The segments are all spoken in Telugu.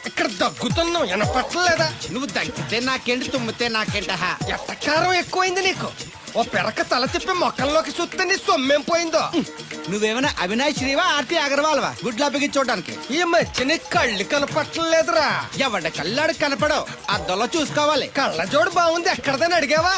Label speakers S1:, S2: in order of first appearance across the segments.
S1: ఇక్కడ దగ్గుతున్నావు వినపట్టలేదా?
S2: నువ్వు దగ్గితే నాకేంటి, తుమ్మితే నాకేంట.
S1: ఎట్టకారం ఎక్కువైంది నీకు. ఓ పెరక తల తిప్పి మొక్కల్లోకి చూస్తే నీ సొమ్మేం పోయిందో.
S2: నువ్వేమైనా అవినాష్ శ్రీవా, ఆర్తి అగర్వాల్వా గుడ్లా బిగించోడానికి?
S1: ఈ మధ్య నీ కళ్ళు కనపట్టలేదురా.
S2: ఎవడ కళ్ళాడు కనపడవు, అద్దంలో చూసుకోవాలి.
S1: కళ్ళజోడు బాగుంది, ఎక్కడదని అడిగావా?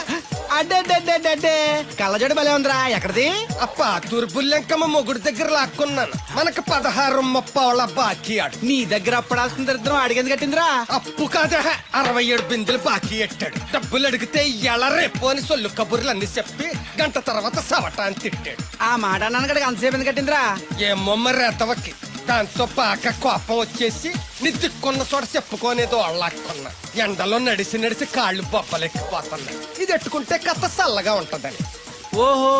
S2: అడ్డే కళ్ళజోడు భలే ఉందిరా. ఎక్కడిది?
S1: అప్ప తూర్పుల్లెంకమ్మ మొగుడు దగ్గర లాక్కున్నాను. మనకు 16 బాకీ ఆడు.
S2: నీ దగ్గర అప్పడాల్సిన దరిద్రం అడిగింది కట్టిందిరా.
S1: అప్పు కాదా, 67 బిందులు బాకీ ఎట్టాడు. డబ్బులు అడిగితే ఎలా రేపు అని సొల్లు కబుర్లు అన్ని చెప్పి గంట తర్వాత సవటాన్ని తిట్టాడు.
S2: ఆ మాట అన్నాను అంతసేపు ఎందుకు కట్టిందిరా?
S1: ఏమో మరి ఎతవకి. దాంతో బాగా కోపం వచ్చేసి నీ దిక్కున్న చోట చెప్పుకోనేదో అళ్ళాక్కున్నా. ఎండలో నడిసి కాళ్ళు బొబ్బలెక్కిపోతున్నాయి. ఇది ఎట్టుకుంటే కథ చల్లగా ఉంటదని.
S2: ఓహో,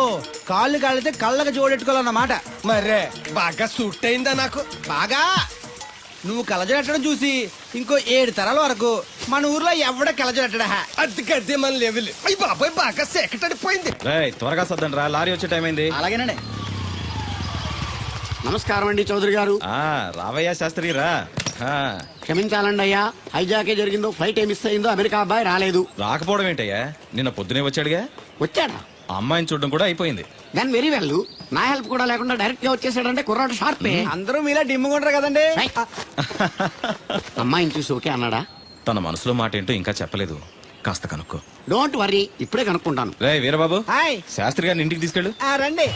S2: కాళ్ళు కాళ్ళైతే కళ్ళకి జోడెట్టుకోవాలన్నమాట.
S1: మరే బాగా సూట్ అయిందా నాకు?
S2: బాగా. నువ్వు కళ్ళజోడెట్టడం చూసి ఇంకో 7 తరాల వరకు మన ఊర్లో ఎవడ కళ్ళజోడెట్టడా.
S1: అది గడ్డి మన లెవెల్. అయ్యి బాబాయ్ బాగా సేకటడిపోయింది.
S3: త్వరగా సర్దండి రా, లారీ వచ్చే టైం అయింది.
S2: అలాగేనండి.
S4: నమస్కారం అండి చౌదరి గారు.
S3: రావయ్యా శాస్త్రి రా.
S4: క్షమించాలండి అయ్యా, హైజాకే జరిగిందో, ఫ్లైట్ ఏ మిస్ అయిందో, అమెరికా అబ్బాయి రాలేదు.
S3: రాకపోవడం ఏంటయ్యా, నిన్న పొద్దునే వచ్చాడుగా.
S4: వచ్చాడా?
S3: ఆ అమ్మాయిని చూడడం కూడా అయిపోయింది.
S4: దాని వెరీ వెల్. నా హెల్ప్ కూడా లేకుండా డైరెక్ట్ గా వచ్చేసాడంటే కుర్రాడు షార్పే.
S2: అందరూ మీలా డిమ్ముకుంటారు కదండి.
S4: అమ్మాయిని చూసి ఓకే అన్నాడా?
S3: తన మనసులో మాట ఏంటో ఇంకా చెప్పలేదు, కాస్త కనుక్కో.
S4: డోంట్ వర్రీ, ఇప్పుడే కనుక్కుంటాను.
S3: రే వీరబాబు,
S2: హాయ్.
S3: శాస్త్రి గారిని ఇంటికి తీసుకెళ్ళు.
S2: రండి.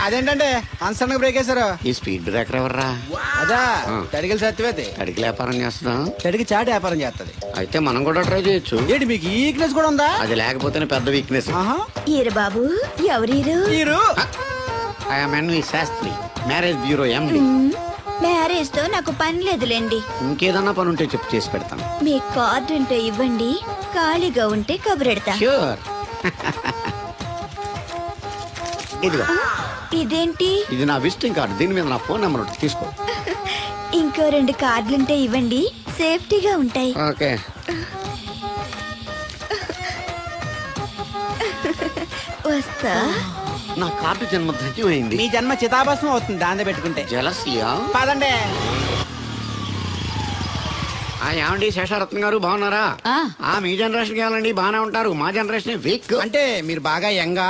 S2: అదేంటంటే అన్సన్ బ్రేక్ వేశారు.
S4: ఈ స్పీడ్ బ్రేకర్ ఎవర్రా?
S2: అదా తడిగిల సత్యవేతి.
S4: అడిగి వ్యాపారం చేస్తున్నాం.
S2: తడికి చాటి వ్యాపారం చేస్తది.
S4: అయితే మనం కూడా ట్రై చేయొచ్చు.
S2: ఏంటి మీకు ఈ వీక్నెస్ కూడా ఉందా?
S4: అది లేకపోతేనే పెద్ద వీక్నెస్.
S5: ఈరు బాబు, ఎవరీరు?
S4: I'm Shastri, marriage bureau MD.
S5: Marriage తో నాకు పని లేదులేండి.
S4: ఇంకేదన్నా పని ఉంటే చెప్పు, చేసి పెడతాను.
S5: మీ కార్డు ఉంటే ఇవ్వండి, ఖాళీగా ఉంటే కబురెడతా.
S4: ష్యూర్. ఇదిగో,
S5: ఇదేంటి?
S4: ఇది నా విజిటింగ్ కార్డు. దీని మీద నా ఫోన్ నెంబర్ ఉంటుంది, తీసుకో.
S5: ఇంకో 2 కార్డులుంటే ఇవ్వండి, సేఫ్టీగా ఉంటాయి.
S4: ఓకే.
S5: వస్తా.
S4: నా కార్డు జన్మ ధన్యమైంది.
S2: మీ జన్మ చితాభస్మం అవుతుంది దాన్ని పెట్టుకుంటే.
S4: జలసియా?
S2: పదండి.
S4: ఏమండి శేషారత్న గారు, బాగున్నారా? మీ జనరేషన్ కావాలండి, బాగానే ఉంటారు. మా జనరేషన్ వీక్.
S2: అంటే మీరు బాగా యంగా.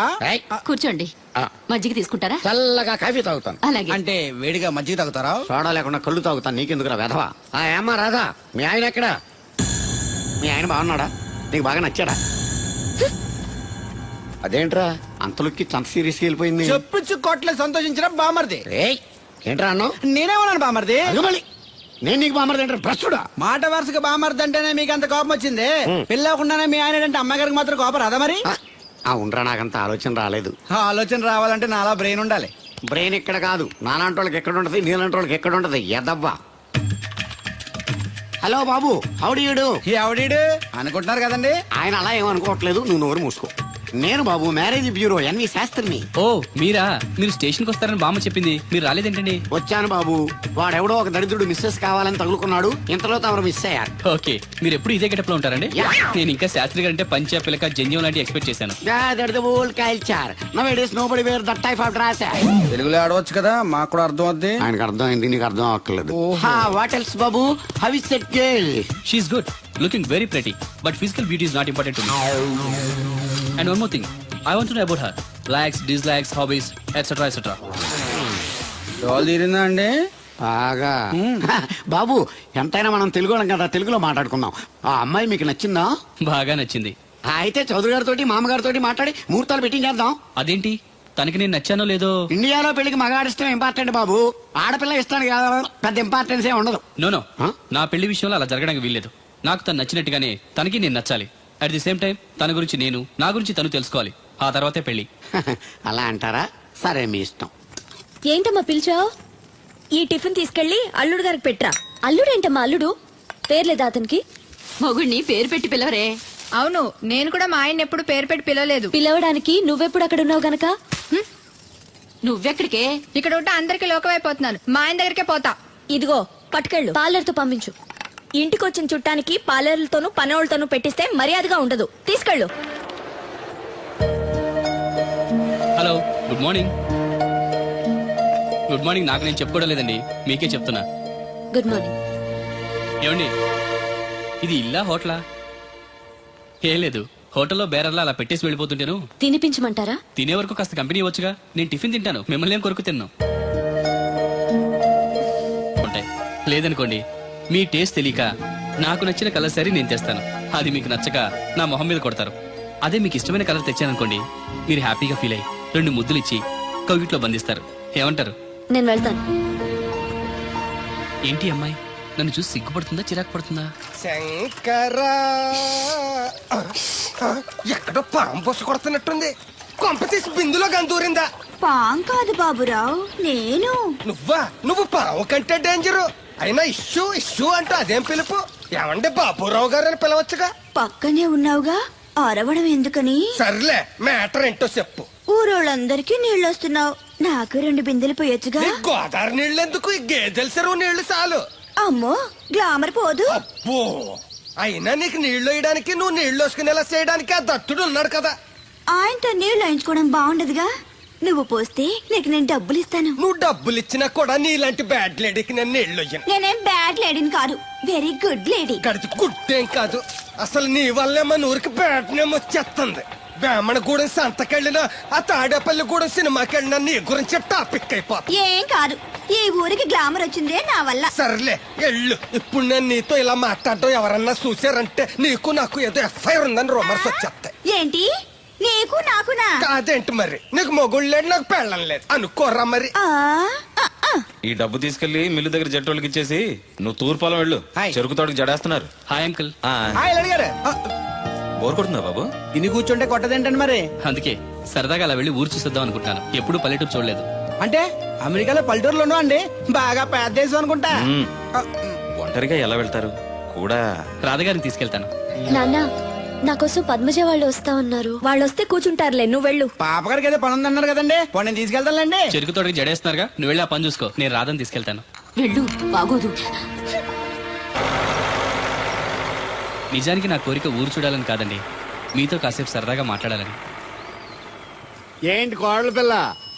S6: కూర్చోండి. మజ్జిగ తీసుకుంటారా?
S4: చల్లగా కాఫీ తాగుతాను.
S6: అలాగే.
S2: అంటే వేడిగా మజ్జిగ తాగుతారా?
S4: సోడా లేకుండా కళ్ళు తాగుతాను. నీకెందుకురా వెధవా? ఏమ్మా రాధా, మీ ఆయన ఎక్కడా? మీ ఆయన బాగున్నాడా? నీకు బాగా నచ్చాడా? అదేంట్రా అంతలోకి అంత సీరియస్కి వెళ్ళిపోయింది?
S2: చెప్పుచ్చు కొట్ల సంతోషించడం బామర్ది.
S4: ఏంట్రా అన్నావు?
S2: నేనేమన్నాను బామర్ది?
S4: మళ్ళీ నేను నీకు బామర్ది అంటే ప్రస్తుడా?
S2: మాట వరుసగా బామర్ది అంటేనే మీకు అంత కోపం వచ్చింది. పెళ్ళకుండానే మీ ఆయన అంటే అమ్మాయి గారికి మాత్రం కోపం రాదా మరి?
S4: ఉండరా, నాకంత ఆలోచన రాలేదు.
S2: ఆలోచన రావాలంటే నాలా బ్రెయిన్ ఉండాలి.
S4: బ్రెయిన్ ఇక్కడ కాదు, నాలాంటి వాళ్ళకి ఎక్కడ ఉంటది, నీలాంటి వాళ్ళకి ఎక్కడ ఉంటది. ఎదవ్వా. హలో బాబు, హౌడీ యూడు?
S2: ఎవడీడు అనుకుంటున్నారు కదండి.
S4: ఆయన అలా ఏమనుకోవట్లేదు, నువ్వు నోరు మూసుకో. నేను బాబు మ్యారేజ్ బ్యూరో ఎన్వి శాస్త్రిని.
S7: ఓ మీరా? మీరు స్టేషన్ కి వస్తారని బామ్మ చెప్పింది, మీరు రాలేదేంటండి?
S4: వచ్చాను బాబు. వాడెవడో ఒక దరిద్రుడు మిస్సెస్ కావాలని తగులుకున్నాడు, ఇంతలో తమరు మిస్ అయ్యారు.
S7: ఓకే, మీరు ఎప్పుడు ఇదే గెటప్ లో ఉంటారండి? నేను ఇంకా శాస్త్రి గారు అంటే పంచ పిల్లక జంజం లాంటి ఎక్స్పెక్ట్ చేశాను.
S2: తెలుగులో ఆడవచ్చు కదా, మాకు కూడా అర్థం అవుద్ది.
S4: ఆయనకు అర్థం అయింది, నీకు అర్థం అవ్వట్లేదు. వాట్ ఎల్స్ బాబు? How is that girl?
S7: She's good, looking very pretty, but physical beauty is not important to me. And one more thing, I want to know about her likes, dislikes, hobbies, etcetera etcetera.
S2: తీరిందా అండి?
S4: బాగా. బాబు ఎంతైనా మనం తెలుగు వాళ్ళం కదా, తెలుగులో మాట్లాడుకుందాం. ఆ అమ్మాయి మీకు నచ్చిందా?
S7: బాగా నచ్చింది.
S4: అయితే చౌదరి గారితో, మామగారితో మాట్లాడి ముహూర్తాలు పెట్టించేద్దాం.
S7: అదేంటి, తనకి నేను నచ్చానో లేదో?
S4: ఇండియాలో పెళ్లికి మగాడి ఇష్టం ఇంపార్టెంట్ బాబు, ఆడపిల్ల ఇష్టానికి పెద్ద ఇంపార్టెన్స్ ఏ ఉండదు.
S7: నో, నా పెళ్లి విషయంలో అలా జరగడానికి వీల్లేదు. నాకు తను నచ్చినట్టుగానే తనకి నేను నచ్చాలి. అట్ ది సేమ్ టైం తన గురించి నేను, నా గురించి తను తెలుసుకోవాలి. ఆ తర్వాతే పెళ్లి.
S4: అలా అంటారా? సరే, మీ ఇష్టం.
S5: ఏంటమ్మా పిలిచావు? ఈ టిఫిన్ తీసుకెళ్లి అల్లుడు గారికి పెట్టరా. అల్లుడేంటమ్మా అల్లుడు? పేర్లేదా అతనికి?
S6: మొగుడిని పేరు పెట్టి పిలవరే.
S8: అవును, నేను కూడా మా ఆయన ఎప్పుడు పేరు పెట్టి పిలవలేదు.
S5: పిలవడానికి నువ్వెప్పుడు అక్కడ ఉన్నావు గనక.
S6: నువ్వెక్కడికే?
S8: ఇక్కడ ఉంటే అందరికి లోకమైపోతున్నాను. మా ఆయన దగ్గరికే పోతా.
S5: ఇదిగో పట్టుకెళ్ళు, పార్లర్ తో పంపించు. ఇంటికొచ్చిన చుట్టానికి పాలేర్లతోనూ పనోళ్ళతోనూ పెట్టిస్తే మర్యాదగా ఉండదు. తీసుకెళ్ళు.
S7: Hello, good morning. Good morning నాకు నేను చెప్పుకోవడం లేదండి, మీకే చెప్తున్నా.
S5: Good morning.
S7: ఏమండి, ఇది ఇల్లా హోటలా? ఏం లేదు, హోటల్లో బేరర్లా అలా పెట్టేసి వెళ్ళిపోతుంటేను.
S5: తినిపించమంటారా?
S7: తినే వరకు కాస్త కంపెనీ ఇవ్వచ్చుగా. నేను టిఫిన్ తింటాను, మిమ్మల్ని ఏం కొరకు తిన్నాను. ఉంటాయి లేదనుకోండి, మీ టేస్ట్ తెలియక నాకు నచ్చిన కలర్ సరే నేను తెస్తాను. అది మీకు నచ్చక నా మొహం మీద కొడతారు. అదే మీకు ఇష్టమైన కలర్ తెచ్చాననుకోండి, మీరు హ్యాపీగా ఫీల్ అయ్యి 2 ముద్దులు ఇచ్చి కౌగిట్లో బంధిస్తారు. ఏమంటారు?
S5: నేను వెళ్తాను.
S7: ఏంటి అమ్మాయి నన్ను చూసి సిగ్గుపడుతుందా, చిరాకు పడుతుందా?
S1: శంకరా ఎక్కడో పాము బొస్సు కొడుతున్నట్టుంది. కొంప తీసి బిందులో గందూరిందా?
S5: పాం కాదు బాబురావు, నేను.
S1: నువ్వు పాము కంటే డేంజరు. అయినా ఇష్యూ ఇష్యూ అంటూ అదేం పిలుపు? ఏమంటే బాబురావు గారు అని పిలవచ్చుగా.
S5: పక్కనే ఉన్నావుగా, అరవడం ఎందుకని?
S1: సర్లే, మ్యాటర్ ఏంటో చెప్పు.
S5: ఊరోళ్ళందరికీ నీళ్ళొస్తున్నావు, నాకు 2 బిందెలు పోయొచ్చుగా.
S1: నీ గోదావరి నీళ్ళు ఎందుకు? ఈ గేదెల చెరువు నీళ్లు చాలు.
S5: అమ్మో, గ్లామర్ పోదు.
S1: అబ్బో, అయినా నీకు నీళ్లు వేయడానికి, నువ్వు నీళ్లు వేసుకునేలా చేయడానికి ఆ దత్తుడు ఉన్నాడు కదా.
S5: ఆయనతో నీళ్ళు వేయించుకోవడం బాగుండదుగా. నువ్వు పోస్తే నీకు నేను డబ్బులు ఇస్తాను.
S1: నువ్వు డబ్బులు ఇచ్చినా కూడా నీలాంటి బ్యాడ్ లేడీకి నేను నీళ్లు ఇయ్యను.
S5: నేనేం బ్యాడ్ లేడీని కాదు, వెరీ గుడ్ లేడీ.
S1: గడిచి గుడ్డేం కాదు. అసలు నీ వల్లే మన ఊరికి బ్యాడ్ నేమ్ వచ్చేస్తుంది. బ్రాహ్మణగూడెం సంతకెళ్ళినా, ఆ తాడేపల్లిగూడెం సినిమాకెళ్ళినా నీ గురించి టాపిక్ అయిపోతుంది.
S5: ఏం కాదు, ఈ ఊరికి గ్లామర్ వచ్చిందే నా వల్ల.
S1: సర్లే ఎళ్ళు. ఇప్పుడు నేను నీతో ఇలా మాట్లాడడం ఎవరన్నా చూసారంటే నీకు నాకు ఏదో ఎఫ్ఐఆర్ ఉందని రూమర్స్ వచ్చేస్తాయి.
S5: ఏంటి? నీకు నాకునా?
S1: కాదేంటి మరి? నీకు మొగుళ్ళు లేదు, నాకు పెళ్ళం లేదు అనుకోరా మరి.
S3: ఈ డబ్బు తీసుకెళ్లి మిల్లు దగ్గర జట్టోళ్ళకి ఇచ్చేసి నువ్వు తూర్పాలం వెళ్ళు.
S2: హాయ్.
S3: చెరుకు తోటకి జడేస్తున్నారు.
S7: Hi uncle.
S2: అడిగారు
S3: బోర్ కొడుతుందా బాబు?
S2: తిని కూర్చుంటే కొట్టదేంటండి మరి?
S7: అందుకే సరదాగా అలా వెళ్ళి ఊరు చూసేద్దాం అనుకుంటాను. ఎప్పుడు పల్లెటూరు చూడలేదు.
S2: అంటే అమెరికాలో పల్లెటూరులోనూ అండి బాగా పెద్ద దేశం అనుకుంటా.
S3: మ్మ్. ఒంటరిగా ఎలా వెళ్తారు కూడా?
S7: రాధగారిని తీసుకెళ్తాను.
S5: నాన్న, నా కోసం పద్మజ వాళ్ళు వస్తా ఉన్నారు. వాళ్ళు వస్తే కూర్చుంటారులే, నువ్వు వెళ్ళు.
S2: పాపగారికి ఏదో పని ఉందన్నారు కదండి, పోనీ నేను తీసుకెళ్తానులేండి.
S7: చెరుకు తోటకి జడేస్తున్నారుగా, నువ్వు వెళ్ళి ఆ పని చూసుకో. నేను రాధని తీసుకెళ్తాను.
S6: వెళ్ళు, బాగోదు.
S7: నిజానికి నా కోరిక ఊరు చూడాలని కాదండి, మీతో కాసేపు సరదాగా మాట్లాడాలని.
S4: ఏంటి కోడల పిల్ల,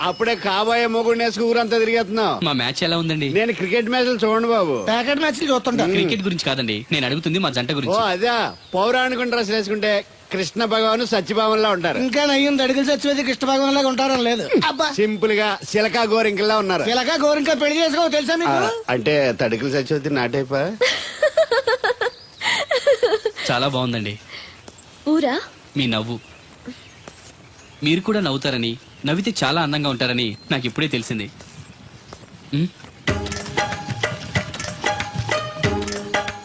S4: అప్పుడే కాబోయే మొగుడు వేసుకు ఊరంతా తిరిగేస్తున్నావు?
S7: మా మ్యాచ్ ఎలా ఉందండి?
S4: నేను క్రికెట్ మ్యాచ్లు చూడండి బాబు.
S2: ప్యాకెట్ మ్యాచ్లు చూస్తుంటా.
S7: క్రికెట్ గురించి కాదండి నేను అడుగుతుంది, మా జంట
S4: ఓ
S7: గురించి.
S4: అదే, పౌరాణిక డ్రెస్ వేసుకుంటే కృష్ణ భగవాన్ సత్యభావంలా ఉంటారు.
S2: ఇంకా నయ్యం దడిగిలి చచ్చిపోతే కృష్ణ భాగం లాగా ఉంటారని లేదు. అబ్బా,
S4: సింపుల్ గా సిలకా గోరింకల్లా ఉన్నారు.
S2: ఇలాగా గోరింకా పెళ్లి చేసుకో తెలుసా
S4: ఆ,
S2: మీకు?
S4: అంటే తడికలు చచ్చిపోతే నాటైపా.
S7: చాలా బాగుందండి
S5: ఊరా?
S7: మీ నవ్వు. మీరు కూడా నవ్వుతారని, నవ్వితే చాలా అందంగా ఉంటారని నాకు ఇప్పుడే తెలిసింది.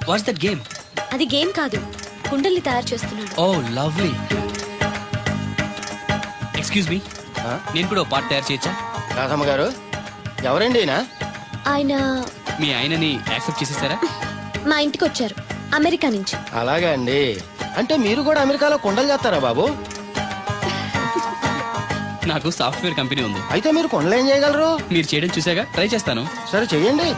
S7: What's that game?
S5: అది గేమ్ కాదు, కుండల్ని తయారు చేస్తున్నాడు.
S7: Oh lovely. ఎక్స్క్యూజ్ మీ, నేను కూడా పార్ట్ తయారు చేయొచ్చా?
S4: రాధమ్మ గారు, ఎవరండి ఈయన?
S5: ఆయన
S7: మీ ఆయనని యాక్సెప్ట్ చేసేసారా?
S5: మా ఇంటికి వచ్చారు, అమెరికా నుంచి.
S4: అలాగా అండి, అంటే మీరు కూడా అమెరికాలో కొండలు చేస్తారా బాబు?
S7: నాకు సాఫ్ట్వేర్ కంపెనీ ఉంది.
S4: అయితే మీరు కొండలు ఏం చేయగలరు?
S7: మీరు చేయడం చూసాగా, ట్రై చేస్తాను.
S4: సరే చెయ్యండి.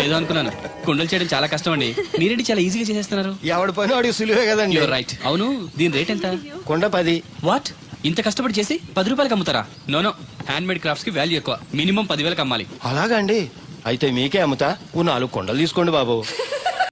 S7: ఏదో అనుకున్నాను, కుండలు చేయడం చాలా కష్టం అండి. మీరేంటి చాలా ఈజీగా చేసేస్తున్నారు?
S4: ఎవడి పని వాడికి సులువే కదండి.
S7: You're right. అవును, దీని రేట్ ఎంత?
S4: కొండ 10.
S7: వాట్, ఇంత కష్టపడి చేసి 10 రూపాయలకి అమ్ముతారా? నో, హ్యాండ్ మేడ్ క్రాఫ్ట్స్ కి వాల్యూ ఎక్కువ. మినిమం 10,000కి అమ్మాలి.
S4: అలాగా అండి, అయితే మీకే అమ్ముతా. ఓ 4 కొండలు తీసుకోండి బాబు.